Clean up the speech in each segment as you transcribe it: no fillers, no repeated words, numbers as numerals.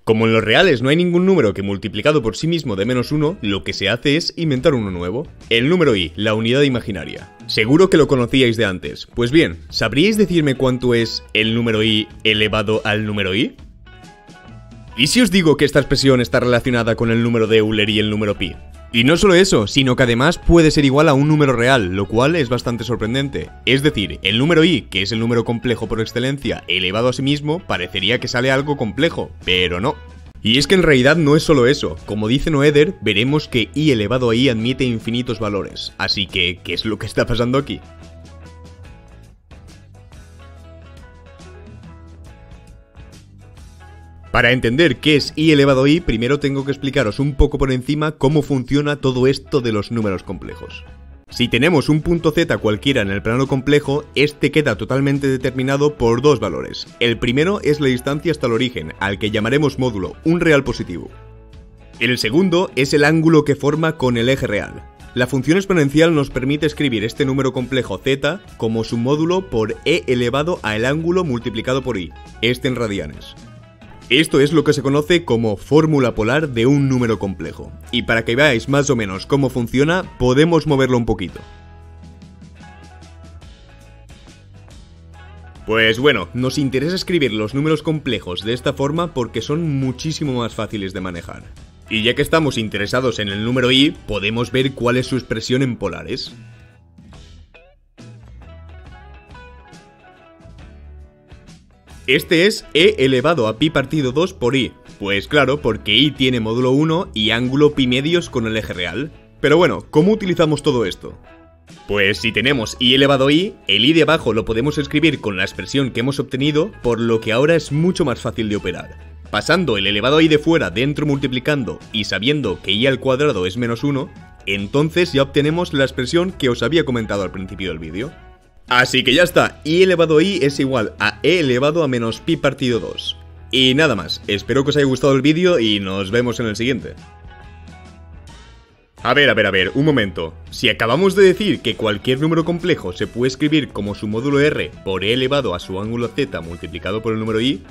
Como en los reales no hay ningún número que multiplicado por sí mismo dé -1, lo que se hace es inventar uno nuevo. El número i, la unidad imaginaria. Seguro que lo conocíais de antes. Pues bien, ¿sabríais decirme cuánto es el número i elevado al número i? ¿Y si os digo que esta expresión está relacionada con el número de Euler y el número pi? Y no solo eso, sino que además puede ser igual a un número real, lo cual es bastante sorprendente. Es decir, el número i, que es el número complejo por excelencia, elevado a sí mismo, parecería que sale algo complejo, pero no. Y es que en realidad no es solo eso. Como dice Noether, veremos que i elevado a i admite infinitos valores. Así que, ¿qué es lo que está pasando aquí? Para entender qué es i elevado a i, primero tengo que explicaros un poco por encima cómo funciona todo esto de los números complejos. Si tenemos un punto z cualquiera en el plano complejo, este queda totalmente determinado por dos valores. El primero es la distancia hasta el origen, al que llamaremos módulo, un real positivo. El segundo es el ángulo que forma con el eje real. La función exponencial nos permite escribir este número complejo z como su módulo por e elevado al ángulo multiplicado por i, este en radianes. Esto es lo que se conoce como fórmula polar de un número complejo, y para que veáis más o menos cómo funciona, podemos moverlo un poquito. Pues bueno, nos interesa escribir los números complejos de esta forma porque son muchísimo más fáciles de manejar. Y ya que estamos interesados en el número i, podemos ver cuál es su expresión en polares. Este es e elevado a pi partido 2 por i. Pues claro, porque i tiene módulo 1 y ángulo pi medios con el eje real. Pero bueno, ¿cómo utilizamos todo esto? Pues si tenemos i elevado a i, el i de abajo lo podemos escribir con la expresión que hemos obtenido, por lo que ahora es mucho más fácil de operar. Pasando el elevado a i de fuera dentro multiplicando y sabiendo que i al cuadrado es -1, entonces ya obtenemos la expresión que os había comentado al principio del vídeo. Así que ya está, i elevado a i es igual a e elevado a menos pi partido 2. Y nada más, espero que os haya gustado el vídeo y nos vemos en el siguiente. A ver, un momento. Si acabamos de decir que cualquier número complejo se puede escribir como su módulo r por e elevado a su ángulo z multiplicado por el número i,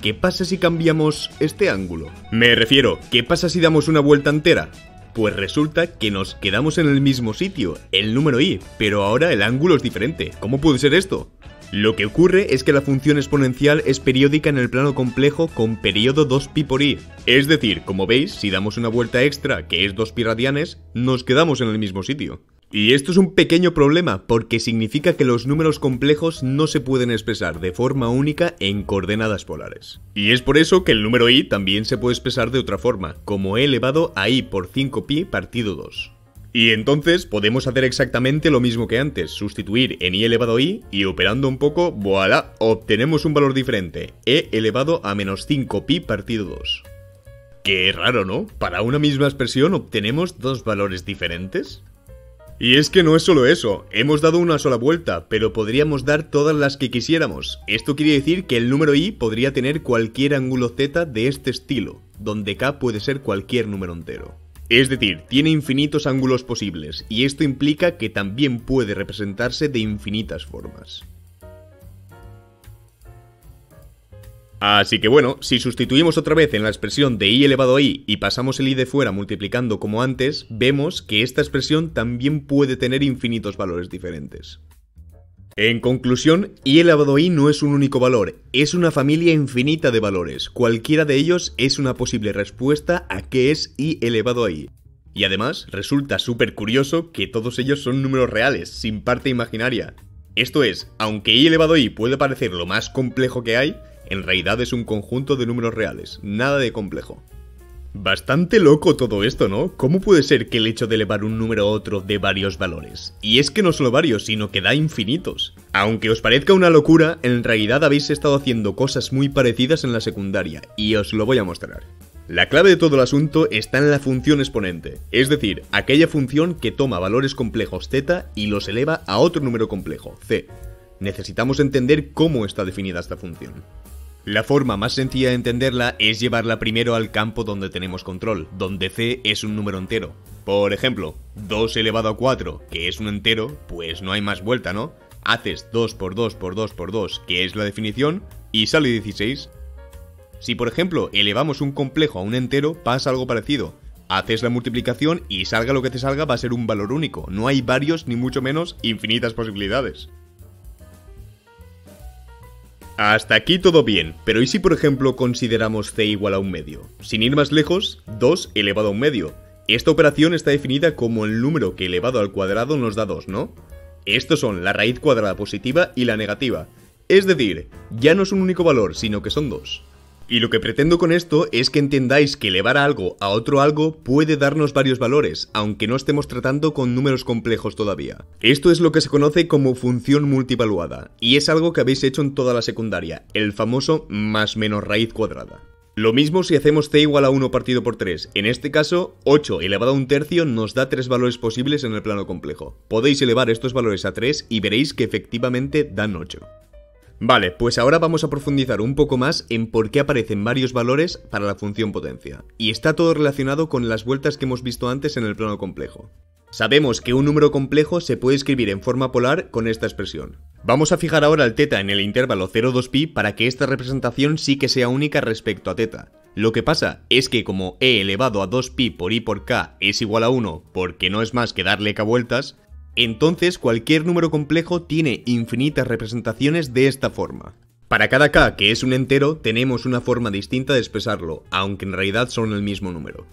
¿qué pasa si cambiamos este ángulo? Me refiero, ¿qué pasa si damos una vuelta entera? Pues resulta que nos quedamos en el mismo sitio, el número i, pero ahora el ángulo es diferente. ¿Cómo puede ser esto? Lo que ocurre es que la función exponencial es periódica en el plano complejo con periodo 2pi por i. Es decir, como veis, si damos una vuelta extra, que es 2pi radianes, nos quedamos en el mismo sitio. Y esto es un pequeño problema, porque significa que los números complejos no se pueden expresar de forma única en coordenadas polares. Y es por eso que el número i también se puede expresar de otra forma, como e elevado a i por 5pi partido 2. Y entonces podemos hacer exactamente lo mismo que antes, sustituir en i elevado a i y operando un poco, ¡voilá!, obtenemos un valor diferente, e elevado a menos 5pi partido 2. Qué raro, ¿no? ¿Para una misma expresión obtenemos dos valores diferentes? Y es que no es solo eso, hemos dado una sola vuelta, pero podríamos dar todas las que quisiéramos. Esto quiere decir que el número i podría tener cualquier ángulo z de este estilo, donde k puede ser cualquier número entero. Es decir, tiene infinitos ángulos posibles, y esto implica que también puede representarse de infinitas formas. Así que bueno, si sustituimos otra vez en la expresión de i elevado a i y pasamos el i de fuera multiplicando como antes, vemos que esta expresión también puede tener infinitos valores diferentes. En conclusión, i elevado a i no es un único valor, es una familia infinita de valores. Cualquiera de ellos es una posible respuesta a qué es i elevado a i. Y además, resulta súper curioso que todos ellos son números reales, sin parte imaginaria. Esto es, aunque i elevado a i puede parecer lo más complejo que hay, en realidad es un conjunto de números reales, nada de complejo. Bastante loco todo esto, ¿no? ¿Cómo puede ser que el hecho de elevar un número a otro dé varios valores? Y es que no solo varios, sino que da infinitos. Aunque os parezca una locura, en realidad habéis estado haciendo cosas muy parecidas en la secundaria, y os lo voy a mostrar. La clave de todo el asunto está en la función exponente, es decir, aquella función que toma valores complejos z y los eleva a otro número complejo, c. Necesitamos entender cómo está definida esta función. La forma más sencilla de entenderla es llevarla primero al campo donde tenemos control, donde c es un número entero. Por ejemplo, 2 elevado a 4, que es un entero, pues no hay más vuelta, ¿no? Haces 2 por 2 por 2 por 2, que es la definición, y sale 16. Si por ejemplo elevamos un complejo a un entero, pasa algo parecido. Haces la multiplicación y salga lo que te salga va a ser un valor único. No hay varios ni mucho menos infinitas posibilidades. Hasta aquí todo bien, pero ¿y si por ejemplo consideramos c igual a un medio? Sin ir más lejos, 2 elevado a un medio. Esta operación está definida como el número que elevado al cuadrado nos da 2, ¿no? Estos son la raíz cuadrada positiva y la negativa. Es decir, ya no es un único valor, sino que son dos. Y lo que pretendo con esto es que entendáis que elevar algo a otro algo puede darnos varios valores, aunque no estemos tratando con números complejos todavía. Esto es lo que se conoce como función multivaluada, y es algo que habéis hecho en toda la secundaria, el famoso más menos raíz cuadrada. Lo mismo si hacemos c igual a 1 partido por 3, en este caso 8 elevado a un tercio nos da 3 valores posibles en el plano complejo. Podéis elevar estos valores a 3 y veréis que efectivamente dan 8. Vale, pues ahora vamos a profundizar un poco más en por qué aparecen varios valores para la función potencia. Y está todo relacionado con las vueltas que hemos visto antes en el plano complejo. Sabemos que un número complejo se puede escribir en forma polar con esta expresión. Vamos a fijar ahora el θ en el intervalo 0,2pi para que esta representación sí que sea única respecto a θ. Lo que pasa es que como e elevado a 2pi por i por k es igual a 1 porque no es más que darle k vueltas, entonces cualquier número complejo tiene infinitas representaciones de esta forma. Para cada k que es un entero tenemos una forma distinta de expresarlo, aunque en realidad son el mismo número.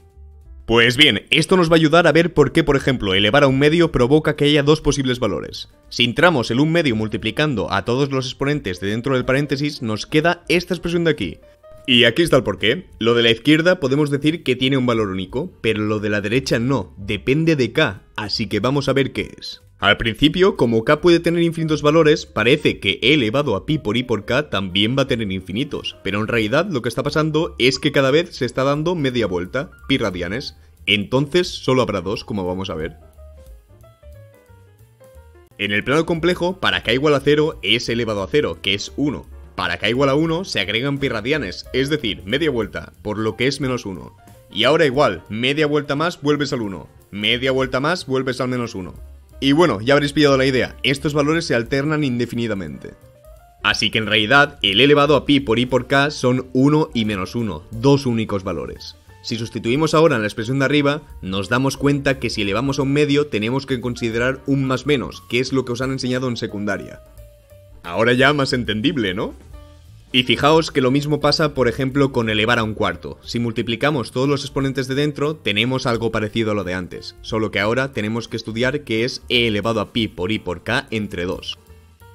Pues bien, esto nos va a ayudar a ver por qué, por ejemplo, elevar a un medio provoca que haya dos posibles valores. Si entramos el un medio multiplicando a todos los exponentes de dentro del paréntesis, nos queda esta expresión de aquí. Y aquí está el porqué. Lo de la izquierda podemos decir que tiene un valor único, pero lo de la derecha no, depende de k, así que vamos a ver qué es. Al principio, como k puede tener infinitos valores, parece que e elevado a pi por i por k también va a tener infinitos, pero en realidad lo que está pasando es que cada vez se está dando media vuelta, pi radianes, entonces solo habrá dos, como vamos a ver. En el plano complejo, para k igual a 0 es elevado a 0, que es 1. Para k igual a 1 se agregan pi radianes, es decir, media vuelta, por lo que es menos 1. Y ahora igual, media vuelta más vuelves al 1, media vuelta más vuelves al menos 1. Y bueno, ya habréis pillado la idea, estos valores se alternan indefinidamente. Así que en realidad, el elevado a pi por i por k son 1 y menos 1, dos únicos valores. Si sustituimos ahora en la expresión de arriba, nos damos cuenta que si elevamos a un medio tenemos que considerar un más menos, que es lo que os han enseñado en secundaria. Ahora ya más entendible, ¿no? Y fijaos que lo mismo pasa, por ejemplo, con elevar a un cuarto. Si multiplicamos todos los exponentes de dentro, tenemos algo parecido a lo de antes, solo que ahora tenemos que estudiar que es e elevado a pi por i por k entre 2.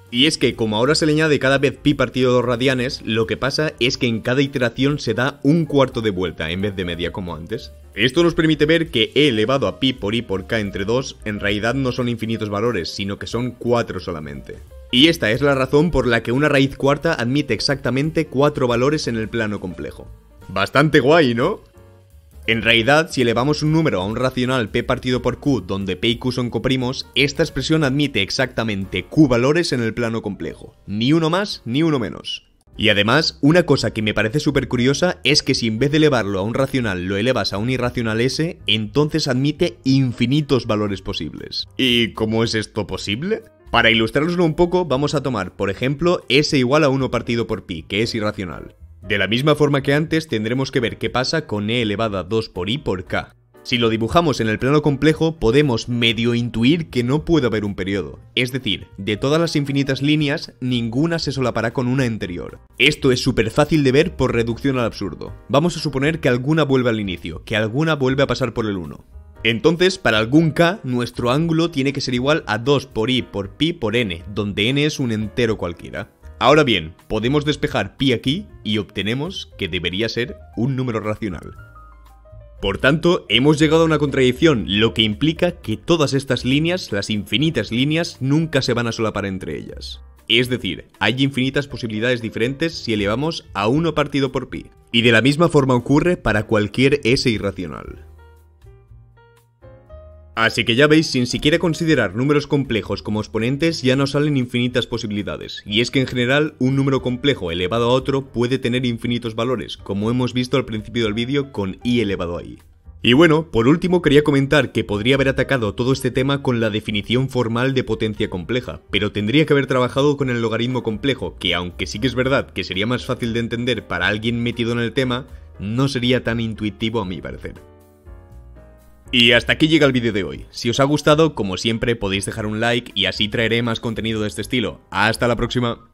Y es que como ahora se le añade cada vez pi partido 2 radianes, lo que pasa es que en cada iteración se da un cuarto de vuelta en vez de media como antes. Esto nos permite ver que e elevado a pi por i por k entre 2 en realidad no son infinitos valores, sino que son 4 solamente. Y esta es la razón por la que una raíz cuarta admite exactamente 4 valores en el plano complejo. Bastante guay, ¿no? En realidad, si elevamos un número a un racional p partido por q, donde p y q son coprimos, esta expresión admite exactamente q valores en el plano complejo. Ni uno más, ni uno menos. Y además, una cosa que me parece súper curiosa es que si en vez de elevarlo a un racional lo elevas a un irracional s, entonces admite infinitos valores posibles. ¿Y cómo es esto posible? Para ilustraroslo un poco, vamos a tomar, por ejemplo, s igual a 1 partido por pi, que es irracional. De la misma forma que antes, tendremos que ver qué pasa con e elevado a 2 por i por k. Si lo dibujamos en el plano complejo, podemos medio intuir que no puede haber un periodo. Es decir, de todas las infinitas líneas, ninguna se solapará con una anterior. Esto es súper fácil de ver por reducción al absurdo. Vamos a suponer que alguna vuelve al inicio, que alguna vuelve a pasar por el 1. Entonces, para algún k, nuestro ángulo tiene que ser igual a 2 por i por pi por n, donde n es un entero cualquiera. Ahora bien, podemos despejar pi aquí y obtenemos que debería ser un número racional. Por tanto, hemos llegado a una contradicción, lo que implica que todas estas líneas, las infinitas líneas, nunca se van a solapar entre ellas. Es decir, hay infinitas posibilidades diferentes si elevamos a 1 partido por pi. Y de la misma forma ocurre para cualquier s irracional. Así que ya veis, sin siquiera considerar números complejos como exponentes, ya nos salen infinitas posibilidades. Y es que en general, un número complejo elevado a otro puede tener infinitos valores, como hemos visto al principio del vídeo con i elevado a i. Y bueno, por último quería comentar que podría haber atacado todo este tema con la definición formal de potencia compleja, pero tendría que haber trabajado con el logaritmo complejo, que aunque sí que es verdad que sería más fácil de entender para alguien metido en el tema, no sería tan intuitivo a mi parecer. Y hasta aquí llega el vídeo de hoy. Si os ha gustado, como siempre, podéis dejar un like y así traeré más contenido de este estilo. ¡Hasta la próxima!